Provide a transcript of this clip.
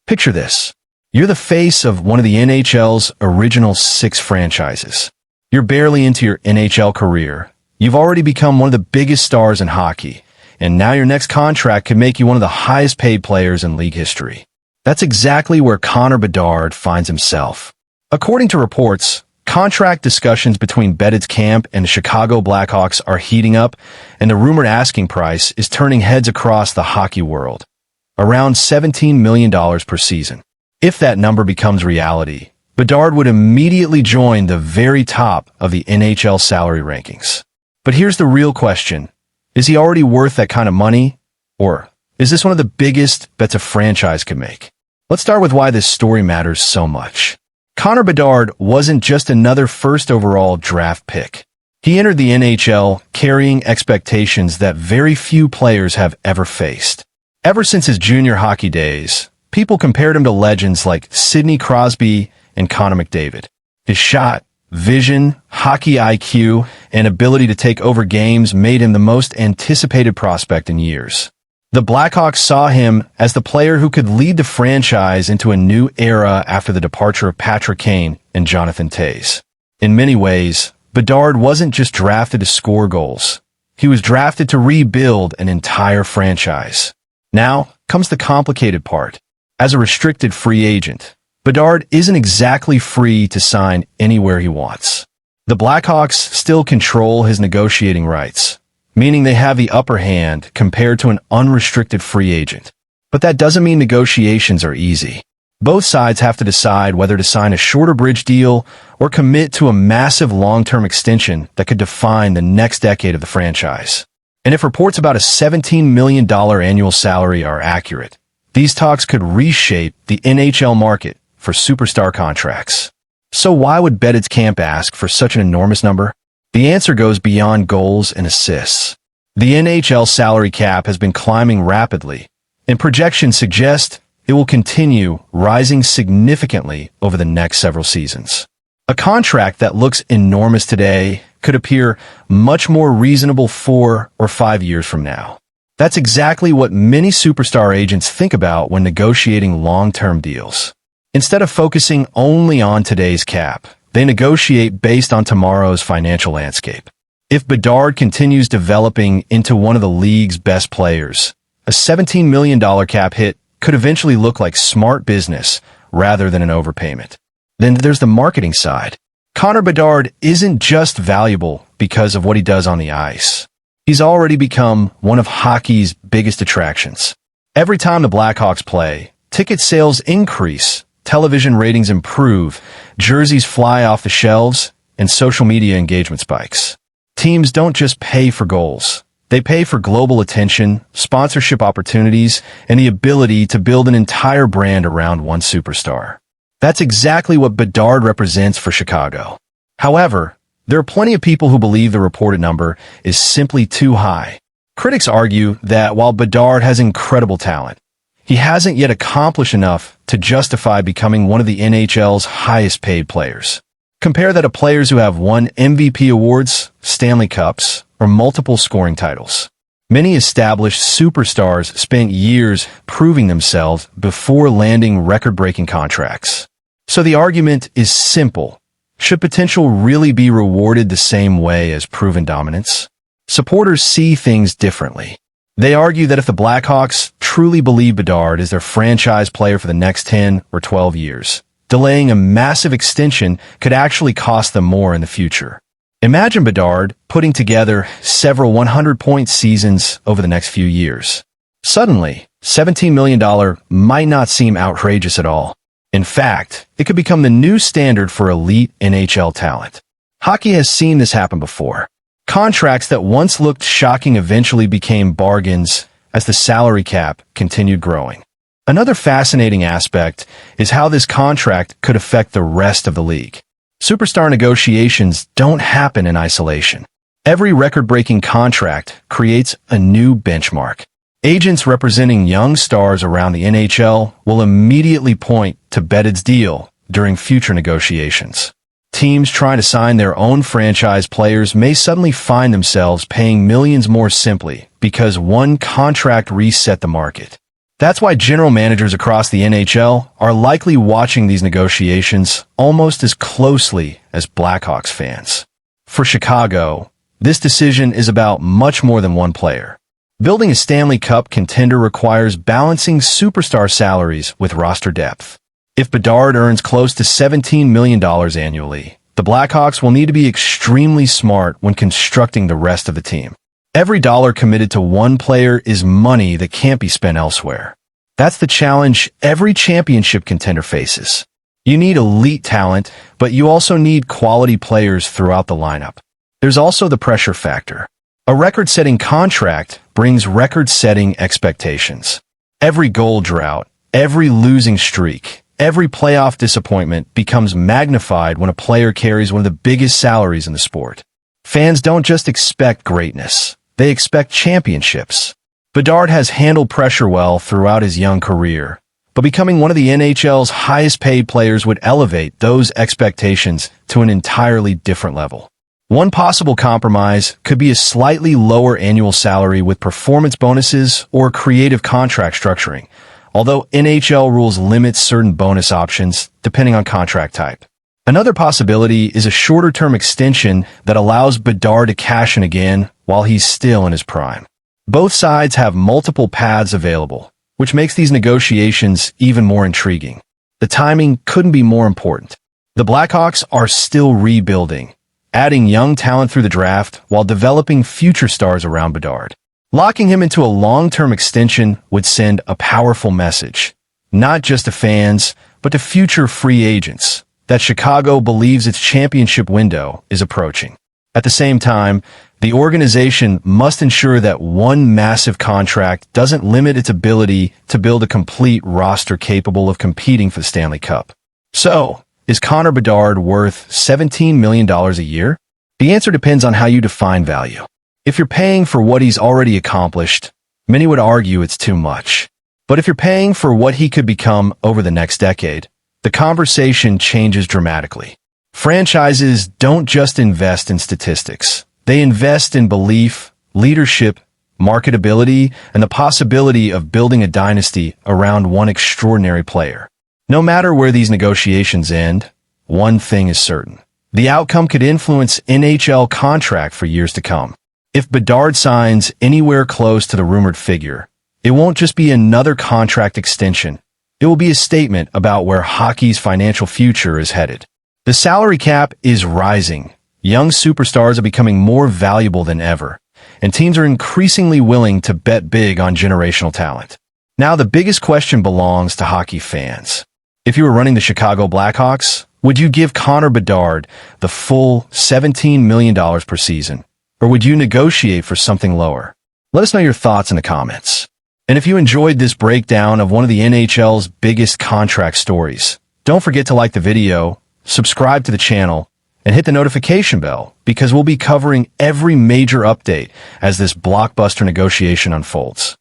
Picture this. You're the face of one of the NHL's original 6 franchises. You're barely into your NHL career. You've already become one of the biggest stars in hockey, and now your next contract could make you one of the highest paid players in league history. That's exactly where Connor Bedard finds himself. According to reports, contract discussions between Bedard's camp and the Chicago Blackhawks are heating up, and the rumored asking price is turning heads across the hockey world. Around $17 million per season. If that number becomes reality, Bedard would immediately join the very top of the NHL salary rankings. But here's the real question. Is he already worth that kind of money? Or is this one of the biggest bets a franchise could make? Let's start with why this story matters so much. Connor Bedard wasn't just another first overall draft pick. He entered the NHL carrying expectations that very few players have ever faced. Ever since his junior hockey days, people compared him to legends like Sidney Crosby and Connor McDavid. His shot, vision, hockey IQ, and ability to take over games made him the most anticipated prospect in years. The Blackhawks saw him as the player who could lead the franchise into a new era after the departure of Patrick Kane and Jonathan Toews. In many ways, Bedard wasn't just drafted to score goals. He was drafted to rebuild an entire franchise. Now comes the complicated part. As a restricted free agent, Bedard isn't exactly free to sign anywhere he wants. The Blackhawks still control his negotiating rights, meaning they have the upper hand compared to an unrestricted free agent. But that doesn't mean negotiations are easy. Both sides have to decide whether to sign a shorter bridge deal or commit to a massive long-term extension that could define the next decade of the franchise. And if reports about a $17 million annual salary are accurate, these talks could reshape the NHL market for superstar contracts. So why would Bedard's camp ask for such an enormous number? The answer goes beyond goals and assists. The NHL salary cap has been climbing rapidly, and projections suggest it will continue rising significantly over the next several seasons. A contract that looks enormous today could appear much more reasonable 4 or 5 years from now. That's exactly what many superstar agents think about when negotiating long-term deals. Instead of focusing only on today's cap, they negotiate based on tomorrow's financial landscape. If Bedard continues developing into one of the league's best players, a $17 million cap hit could eventually look like smart business rather than an overpayment. Then there's the marketing side. Connor Bedard isn't just valuable because of what he does on the ice. He's already become one of hockey's biggest attractions. Every time the Blackhawks play, ticket sales increase, television ratings improve, jerseys fly off the shelves, and social media engagement spikes. Teams don't just pay for goals. They pay for global attention, sponsorship opportunities, and the ability to build an entire brand around one superstar. That's exactly what Bedard represents for Chicago. However, there are plenty of people who believe the reported number is simply too high. Critics argue that while Bedard has incredible talent, he hasn't yet accomplished enough to justify becoming one of the NHL's highest paid players. Compare that to players who have won MVP awards, Stanley Cups, or multiple scoring titles. Many established superstars spent years proving themselves before landing record-breaking contracts. So the argument is simple. Should potential really be rewarded the same way as proven dominance? Supporters see things differently. They argue that if the Blackhawks truly believe Bedard is their franchise player for the next 10 or 12 years, delaying a massive extension could actually cost them more in the future. Imagine Bedard putting together several 100-point seasons over the next few years. Suddenly, $17 million might not seem outrageous at all. In fact, it could become the new standard for elite NHL talent. Hockey has seen this happen before. Contracts that once looked shocking eventually became bargains as the salary cap continued growing. Another fascinating aspect is how this contract could affect the rest of the league. Superstar negotiations don't happen in isolation. Every record-breaking contract creates a new benchmark. Agents representing young stars around the NHL will immediately point to Bedard's deal during future negotiations. Teams trying to sign their own franchise players may suddenly find themselves paying millions more simply because one contract reset the market. That's why general managers across the NHL are likely watching these negotiations almost as closely as Blackhawks fans. For Chicago, this decision is about much more than one player. Building a Stanley Cup contender requires balancing superstar salaries with roster depth. If Bedard earns close to $17 million annually, the Blackhawks will need to be extremely smart when constructing the rest of the team. Every dollar committed to one player is money that can't be spent elsewhere. That's the challenge every championship contender faces. You need elite talent, but you also need quality players throughout the lineup. There's also the pressure factor. A record-setting contract brings record-setting expectations. Every goal drought, every losing streak, every playoff disappointment becomes magnified when a player carries one of the biggest salaries in the sport. Fans don't just expect greatness. They expect championships. Bedard has handled pressure well throughout his young career, but becoming one of the NHL's highest-paid players would elevate those expectations to an entirely different level. One possible compromise could be a slightly lower annual salary with performance bonuses or creative contract structuring, although NHL rules limit certain bonus options depending on contract type. Another possibility is a shorter-term extension that allows Bedard to cash in again while he's still in his prime. Both sides have multiple paths available, which makes these negotiations even more intriguing. The timing couldn't be more important. The Blackhawks are still rebuilding, adding young talent through the draft while developing future stars around Bedard. Locking him into a long-term extension would send a powerful message, not just to fans, but to future free agents, that Chicago believes its championship window is approaching. At the same time, the organization must ensure that one massive contract doesn't limit its ability to build a complete roster capable of competing for the Stanley Cup. So, is Connor Bedard worth $17 million a year? The answer depends on how you define value. If you're paying for what he's already accomplished, many would argue it's too much. But if you're paying for what he could become over the next decade, the conversation changes dramatically. Franchises don't just invest in statistics. They invest in belief, leadership, marketability, and the possibility of building a dynasty around one extraordinary player. No matter where these negotiations end, one thing is certain. The outcome could influence NHL contract for years to come. If Bedard signs anywhere close to the rumored figure, it won't just be another contract extension. It will be a statement about where hockey's financial future is headed. The salary cap is rising. Young superstars are becoming more valuable than ever, and teams are increasingly willing to bet big on generational talent. Now, the biggest question belongs to hockey fans. If you were running the Chicago Blackhawks, would you give Connor Bedard the full $17 million per season, or would you negotiate for something lower? Let us know your thoughts in the comments. And if you enjoyed this breakdown of one of the NHL's biggest contract stories, don't forget to like the video, subscribe to the channel, and hit the notification bell because we'll be covering every major update as this blockbuster negotiation unfolds.